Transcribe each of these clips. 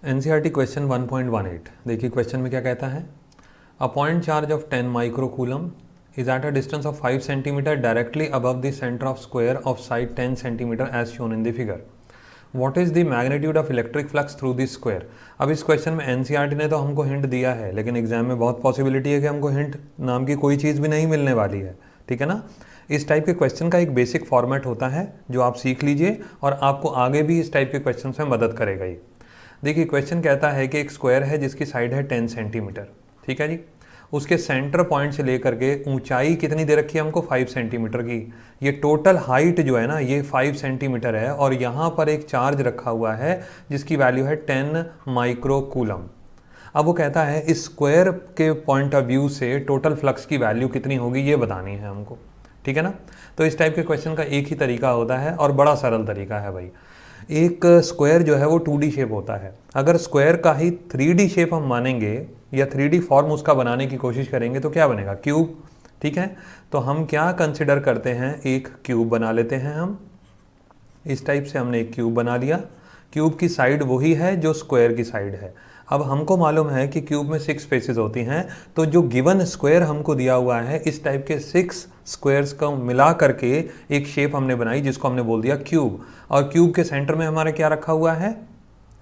NCERT question 1.18 देखिए question में क्या कहता है। A point charge of 10 micro coulomb is at a distance of 5 cm directly above the center of square of side 10 cm as shown in the figure. What is the magnitude of electric flux through the square? अब इस question में NCERT ने तो हमको hint दिया है, लेकिन exam में बहुत पॉसिबिलिटी है कि हमको हिंट नाम की कोई चीज़ भी नहीं मिलने वाली है, ठीक है ना। इस टाइप के क्वेश्चन का एक बेसिक फॉर्मेट होता है जो आप सीख लीजिए और आपको आगे भी इस टाइप के क्वेश्चन में मदद करेगा ही। देखिए क्वेश्चन कहता है कि एक स्क्वायर है जिसकी साइड है 10 सेंटीमीटर, ठीक है जी। उसके सेंटर पॉइंट से लेकर के ऊंचाई कितनी दे रखी है हमको 5 सेंटीमीटर की। ये टोटल हाइट जो है ना ये 5 सेंटीमीटर है और यहाँ पर एक चार्ज रखा हुआ है जिसकी वैल्यू है 10 माइक्रो कूलम। अब वो कहता है इस स्क्वायर के पॉइंट ऑफ व्यू से टोटल फ्लक्स की वैल्यू कितनी होगी ये बतानी है हमको, ठीक है ना। तो इस टाइप के क्वेश्चन का एक ही तरीका होता है और बड़ा सरल तरीका है भाई। एक स्क्वायर जो है वो 2D शेप होता है। अगर स्क्वायर का ही 3D शेप हम मानेंगे या 3D फॉर्म उसका बनाने की कोशिश करेंगे तो क्या बनेगा, क्यूब, ठीक है। तो हम क्या कंसिडर करते हैं, एक क्यूब बना लेते हैं हम। इस टाइप से हमने एक क्यूब बना लिया। क्यूब की साइड वही है जो स्क्वायर की साइड है। अब हमको मालूम है कि क्यूब में 6 फेसेस होती हैं, तो जो गिवन स्क्वायर हमको दिया हुआ है इस टाइप के 6 स्क्वायर्स को मिला करके एक शेप हमने बनाई जिसको हमने बोल दिया क्यूब। और क्यूब के सेंटर में हमारे क्या रखा हुआ है,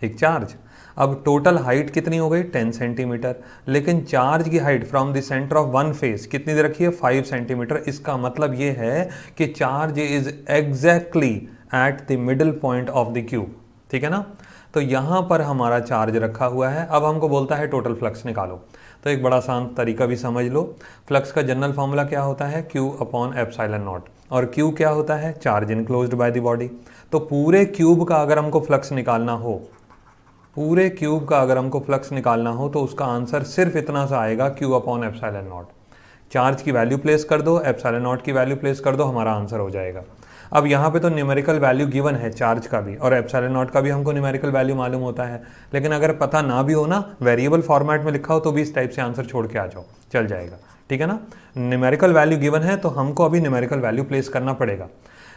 एक चार्ज। अब टोटल हाइट कितनी हो गई 10 सेंटीमीटर, लेकिन चार्ज की height from the centre of one face कितनी दे रखी है 5 सेंटीमीटर। इसका मतलब ये है कि charge is exactly at the middle point of the cube, ठीक है ना। तो यहाँ पर हमारा चार्ज रखा हुआ है। अब हमको बोलता है टोटल फ्लक्स निकालो। तो एक बड़ा आसान तरीका भी समझ लो। फ्लक्स का जनरल फॉर्मूला क्या होता है, Q अपॉन एप्सिलॉन नॉट, और Q क्या होता है, charge enclosed by the body. तो पूरे क्यूब का अगर हमको फ्लक्स निकालना हो, पूरे क्यूब का अगर हमको फ्लक्स निकालना हो तो उसका आंसर सिर्फ इतना सा आएगा, Q upon epsilon not. Charge की वैल्यू प्लेस कर दो, एप्सिलॉन नॉट की वैल्यू प्लेस कर दो, हमारा आंसर हो जाएगा। अब यहाँ पे तो न्यूमेरिकल वैल्यू गिवन है चार्ज का भी और एप्सिलॉन नॉट का भी हमको न्यूमेरिकल वैल्यू मालूम होता है, लेकिन अगर पता ना भी हो ना, वेरिएबल फॉर्मेट में लिखा हो तो भी इस टाइप से आंसर छोड़ के आ जाओ, चल जाएगा, ठीक है ना। न्यूमेरिकल वैल्यू गिवन है तो हमको अभी न्यूमेरिकल वैल्यू प्लेस करना पड़ेगा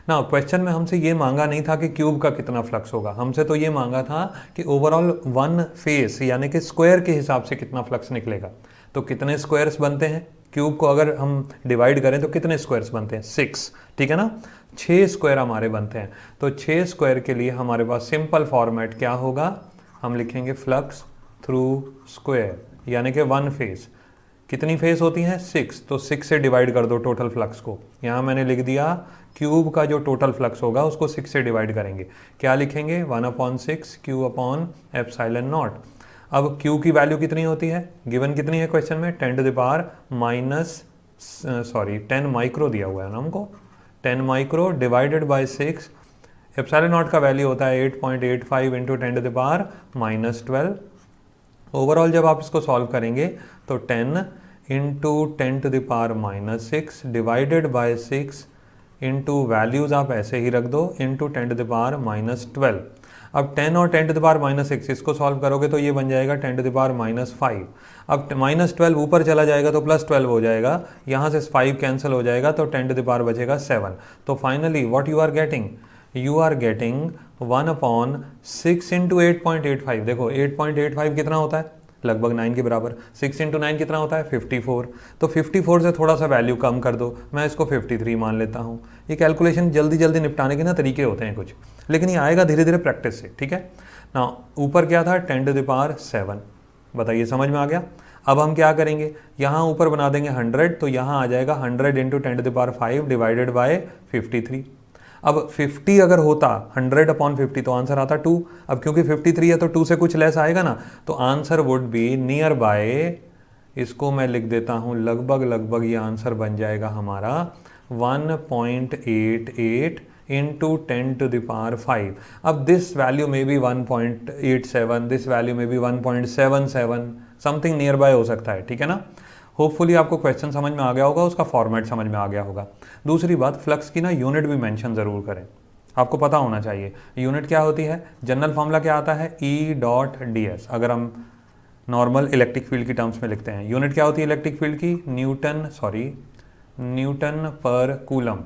ना। क्वेश्चन में हमसे ये मांगा नहीं था कि क्यूब का कितना फ्लक्स होगा, हमसे तो ये मांगा था कि ओवरऑल वन फेस यानी कि स्क्वायर के हिसाब से कितना फ्लक्स निकलेगा। तो कितने स्क्वायर्स बनते हैं, क्यूब को अगर हम डिवाइड करें तो कितने स्क्वायर्स बनते हैं, 6, ठीक है ना। 6 स्क्वायर हमारे बनते हैं। तो 6 स्क्वायर के लिए हमारे पास सिंपल फॉर्मेट क्या होगा, हम लिखेंगे फ्लक्स थ्रू स्क्वायर, यानी कि वन फेस। कितनी फेस होती हैं, 6, तो 6 से डिवाइड कर दो टोटल फ्लक्स को। यहाँ मैंने लिख दिया क्यूब का जो टोटल फ्लक्स होगा उसको 6 से डिवाइड करेंगे, क्या लिखेंगे 1/6 Q अपॉन एप्सिलॉन नॉट। अब Q की वैल्यू कितनी होती है, गिवन कितनी है क्वेश्चन में, 10 माइक्रो दिया हुआ है ना हमको, 10 micro divided by 6। Epsilon not का वैल्यू होता है 8.85 इंटू 10⁻⁻12। ओवरऑल जब आप इसको सॉल्व करेंगे तो 10 into 10⁻⁻6 divided by 6 into values आप ऐसे ही रख दो इंटू 10⁻⁻12। अब 10 और 10⁻⁻6 इसको सॉल्व करोगे तो ये बन जाएगा 10⁻⁻5। अब -12 ऊपर चला जाएगा तो +12 हो जाएगा, यहाँ से 5 कैंसिल हो जाएगा तो 10 बचेगा 7। तो finally what you are getting, you are getting 1/6 into 8.85। देखो 8.85 कितना होता है, लगभग 9 के बराबर। 6 इंटू 9 कितना होता है, 54। तो 54 से थोड़ा सा वैल्यू कम कर दो, मैं इसको 53 मान लेता हूँ। ये कैलकुलेशन जल्दी जल्दी निपटाने के ना तरीके होते हैं कुछ, लेकिन ये आएगा धीरे धीरे प्रैक्टिस से, ठीक है ना। ऊपर क्या था 10⁻7, बताइए समझ में आ गया। अब हम क्या करेंगे, यहाँ ऊपर बना देंगे 100, तो यहाँ आ जाएगा 100 इंटू 10⁵ डिवाइडेड बाय 53। अब 50 अगर होता 100/50 तो आंसर आता 2। अब क्योंकि 53 है तो 2 से कुछ लेस आएगा ना, तो answer would be near by, इसको मैं लिख देता हूँ लगभग ये आंसर बन जाएगा हमारा 1.88 इंटू 10⁵। अब दिस वैल्यू में भी 1.87, दिस वैल्यू में भी 1.77, समथिंग नियर बाय हो सकता है, ठीक है ना। होपफुली आपको क्वेश्चन समझ में आ गया होगा, उसका फॉर्मेट समझ में आ गया होगा। दूसरी बात, फ्लक्स की ना यूनिट भी मेंशन ज़रूर करें, आपको पता होना चाहिए यूनिट क्या होती है। जनरल फॉर्मूला क्या आता है, E.ds। अगर हम नॉर्मल इलेक्ट्रिक फील्ड की टर्म्स में लिखते हैं, यूनिट क्या होती है इलेक्ट्रिक फील्ड की, न्यूटन पर कूलम।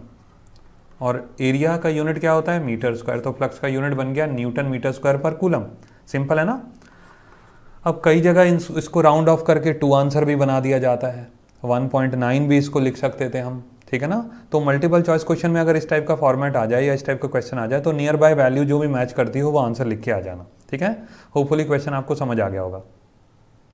और एरिया का यूनिट क्या होता है, मीटर स्क्वायर। तो फ्लक्स का यूनिट बन गया न्यूटन मीटर स्क्वायर पर कूलम। सिंपल है ना। अब कई जगह इसको राउंड ऑफ करके 2 आंसर भी बना दिया जाता है, 1.9 भी इसको लिख सकते थे हम, ठीक है ना। तो मल्टीपल चॉइस क्वेश्चन में अगर इस टाइप का फॉर्मेट आ जाए या इस टाइप का क्वेश्चन आ जाए तो नियर बाय वैल्यू जो भी मैच करती हो वो आंसर लिख के आ जाना, ठीक है। होपफुली क्वेश्चन आपको समझ आ गया होगा।